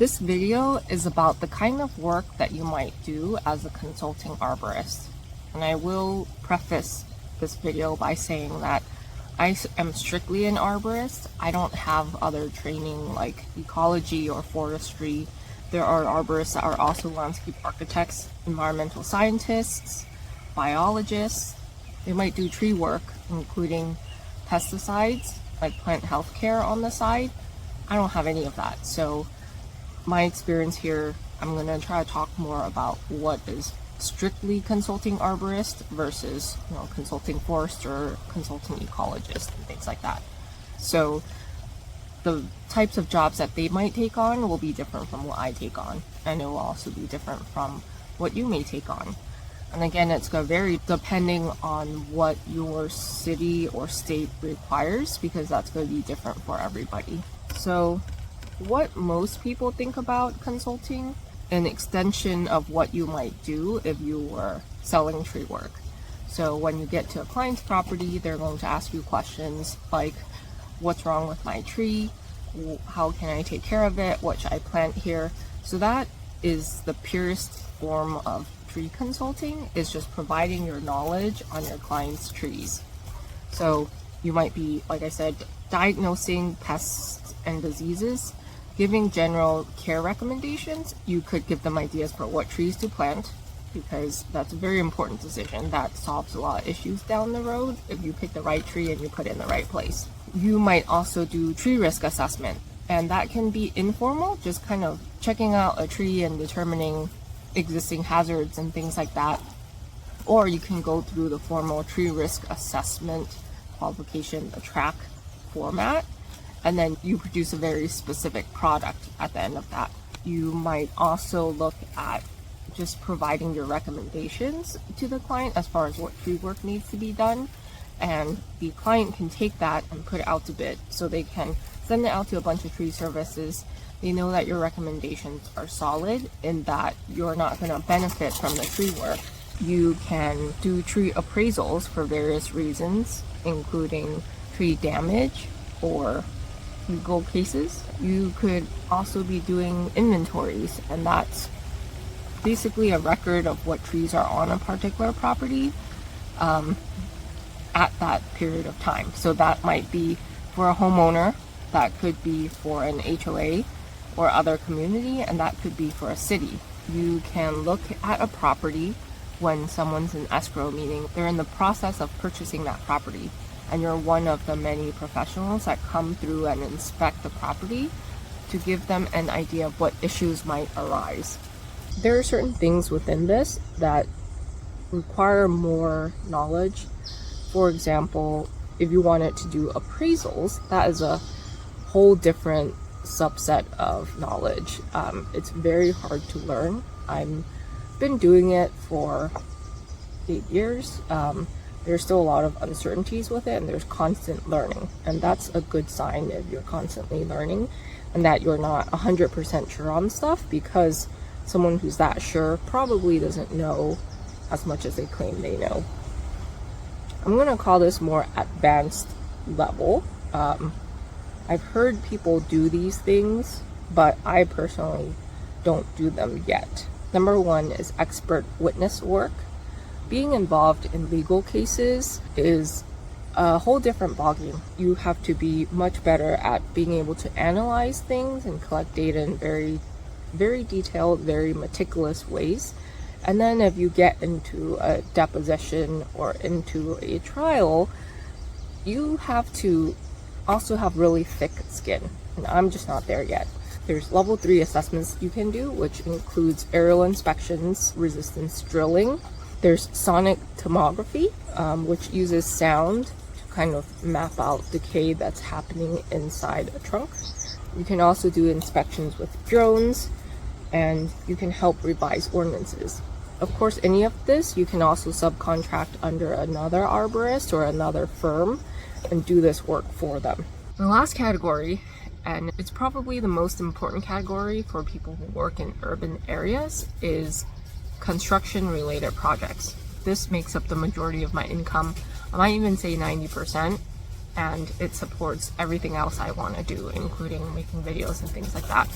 This video is about the kind of work that you might do as a consulting arborist. And I will preface this video by saying that I am strictly an arborist. I don't have other training like ecology or forestry. There are arborists that are also landscape architects, environmental scientists, biologists. They might do tree work, including pesticides, like plant health care on the side. I don't have any of that. So my experience here, I'm going to try to talk more about what is strictly consulting arborist versus, consulting forester, consulting ecologist, and things like that. So the types of jobs that they might take on will be different from what I take on, and it will also be different from what you may take on. And again, it's going to vary depending on what your city or state requires, because that's going to be different for everybody. So what most people think about consulting, an extension of what you might do if you were selling tree work. So when you get to a client's property, they're going to ask you questions like, what's wrong with my tree? How can I take care of it? What should I plant here? So that is the purest form of tree consulting, is just providing your knowledge on your client's trees. So you might be, like I said, diagnosing pests and diseases, giving general care recommendations. You could give them ideas for what trees to plant, because that's a very important decision that solves a lot of issues down the road if you pick the right tree and you put it in the right place. You might also do tree risk assessment, and that can be informal, just kind of checking out a tree and determining existing hazards and things like that. Or you can go through the formal tree risk assessment qualification, the track format, and then you produce a very specific product at the end of that. You might also look at just providing your recommendations to the client as far as what tree work needs to be done, and the client can take that and put it out to bid. So they can send it out to a bunch of tree services. They know that your recommendations are solid and that you're not going to benefit from the tree work. You can do tree appraisals for various reasons, including tree damage or legal cases. You could also be doing inventories, and that's basically a record of what trees are on a particular property at that period of time. So that might be for a homeowner, that could be for an HOA or other community, and that could be for a city. You can look at a property when someone's in escrow, meaning they're in the process of purchasing that property, and you're one of the many professionals that come through and inspect the property to give them an idea of what issues might arise. There are certain things within this that require more knowledge. For example, if you wanted to do appraisals, that is a whole different subset of knowledge. It's very hard to learn. I've been doing it for 8 years. There's still a lot of uncertainties with it, and there's constant learning. And that's a good sign if you're constantly learning and that you're not 100% sure on stuff, because someone who's that sure probably doesn't know as much as they claim they know. I'm going to call this more advanced level. I've heard people do these things, but I personally don't do them yet. Number one is expert witness work. Being involved in legal cases is a whole different ballgame. You have to be much better at being able to analyze things and collect data in very, very detailed, very meticulous ways. And then if you get into a deposition or into a trial, you have to also have really thick skin. And I'm just not there yet. There's level 3 assessments you can do, which includes aerial inspections, resistance drilling. There's sonic tomography, which uses sound to kind of map out decay that's happening inside a trunk. You can also do inspections with drones, and you can help revise ordinances. Of course, any of this you can also subcontract under another arborist or another firm and do this work for them. The last category, and it's probably the most important category for people who work in urban areas, is construction related projects. This makes up the majority of my income. I might even say 90%, and it supports everything else I want to do, including making videos and things like that.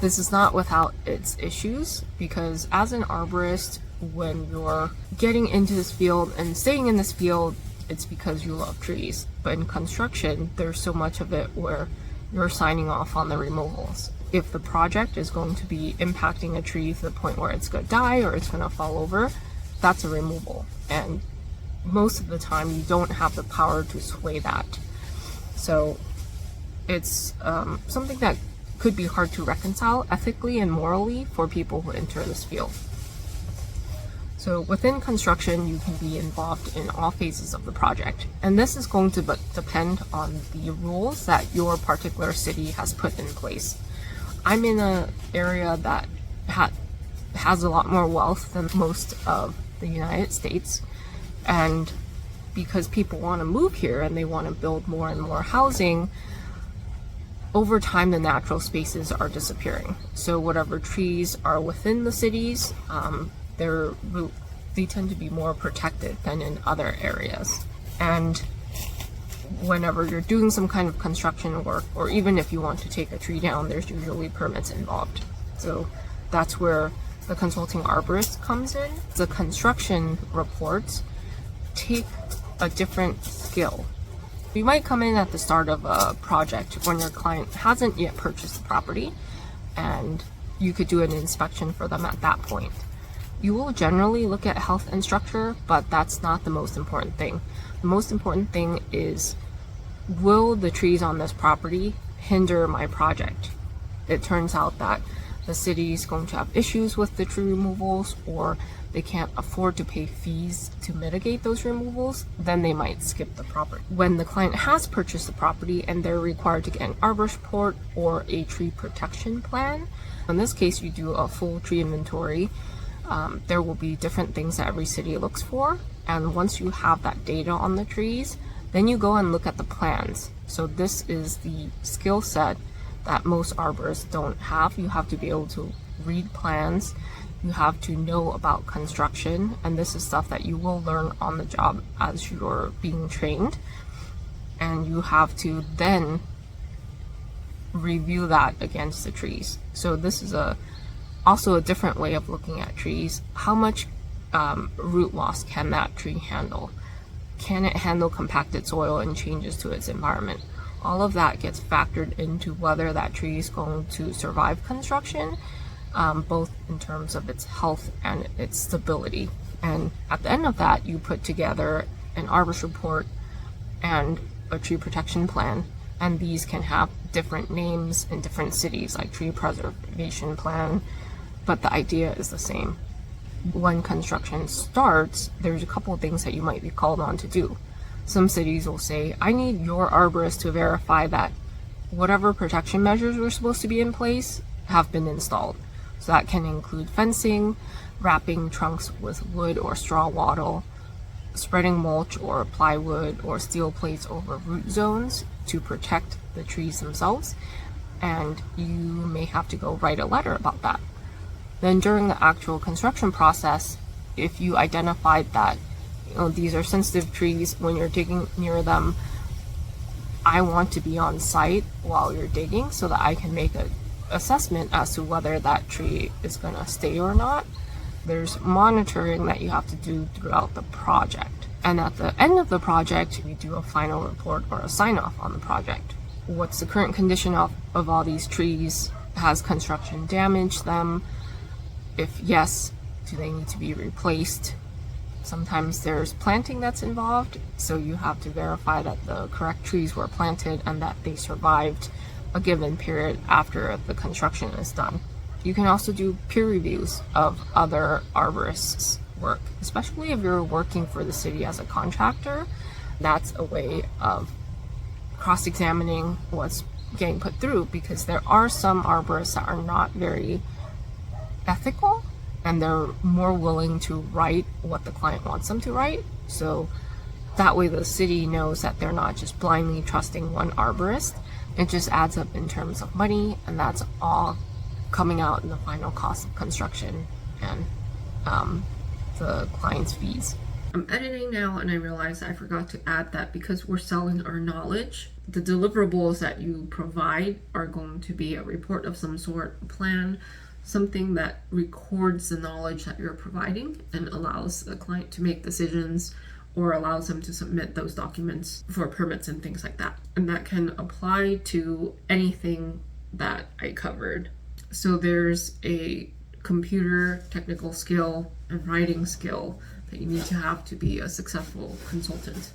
This is not without its issues, because as an arborist, when you're getting into this field and staying in this field, it's because you love trees. But in construction, there's so much of it where you're signing off on the removals. If the project is going to be impacting a tree to the point where it's going to die or it's going to fall over, that's a removal. And most of the time, you don't have the power to sway that. So it's something that could be hard to reconcile ethically and morally for people who enter this field. So within construction, you can be involved in all phases of the project. And this is going to depend on the rules that your particular city has put in place. I'm in an area that has a lot more wealth than most of the United States. And because people want to move here and they want to build more and more housing, over time the natural spaces are disappearing. So whatever trees are within the cities, they tend to be more protected than in other areas. And whenever you're doing some kind of construction work, or even if you want to take a tree down, there's usually permits involved. So that's where the consulting arborist comes in. The construction reports take a different skill. You might come in at the start of a project when your client hasn't yet purchased the property, and you could do an inspection for them at that point. You will generally look at health and structure, but that's not the most important thing. The most important thing is, will the trees on this property hinder my project? It turns out that the city is going to have issues with the tree removals, or they can't afford to pay fees to mitigate those removals, then they might skip the property. When the client has purchased the property and they're required to get an arborist report or a tree protection plan, in this case you do a full tree inventory. There will be different things that every city looks for, and once you have that data on the trees, then you go and look at the plans. So this is the skill set that most arborists don't have. You have to be able to read plans, you have to know about construction, and this is stuff that you will learn on the job as you're being trained, and you have to then review that against the trees. So this is also a different way of looking at trees. How much root loss can that tree handle? Can it handle compacted soil and changes to its environment? All of that gets factored into whether that tree is going to survive construction, both in terms of its health and its stability. And at the end of that, you put together an arborist report and a tree protection plan, and these can have different names in different cities, like tree preservation plan, but the idea is the same. When construction starts, there's a couple of things that you might be called on to do. Some cities will say, I need your arborist to verify that whatever protection measures were supposed to be in place have been installed. So that can include fencing, wrapping trunks with wood or straw wattle, spreading mulch or plywood or steel plates over root zones to protect the trees themselves, and you may have to go write a letter about that. Then during the actual construction process, if you identified that these are sensitive trees, when you're digging near them, I want to be on site while you're digging so that I can make an assessment as to whether that tree is going to stay or not. There's monitoring that you have to do throughout the project. And at the end of the project, we do a final report or a sign-off on the project. What's the current condition of all these trees? Has construction damaged them? If yes, do they need to be replaced? Sometimes there's planting that's involved, so you have to verify that the correct trees were planted and that they survived a given period after the construction is done. You can also do peer reviews of other arborists' work, especially if you're working for the city as a contractor. That's a way of cross-examining what's getting put through, because there are some arborists that are not very ethical and they're more willing to write what the client wants them to write. So that way the city knows that they're not just blindly trusting one arborist. It just adds up in terms of money, and that's all coming out in the final cost of construction and the client's fees. I'm editing now and I realized I forgot to add that because we're selling our knowledge, the deliverables that you provide are going to be a report of some sort, a plan, something that records the knowledge that you're providing and allows the client to make decisions or allows them to submit those documents for permits and things like that. And that can apply to anything that I covered. So there's a computer technical skill and writing skill that you need to have to be a successful consultant.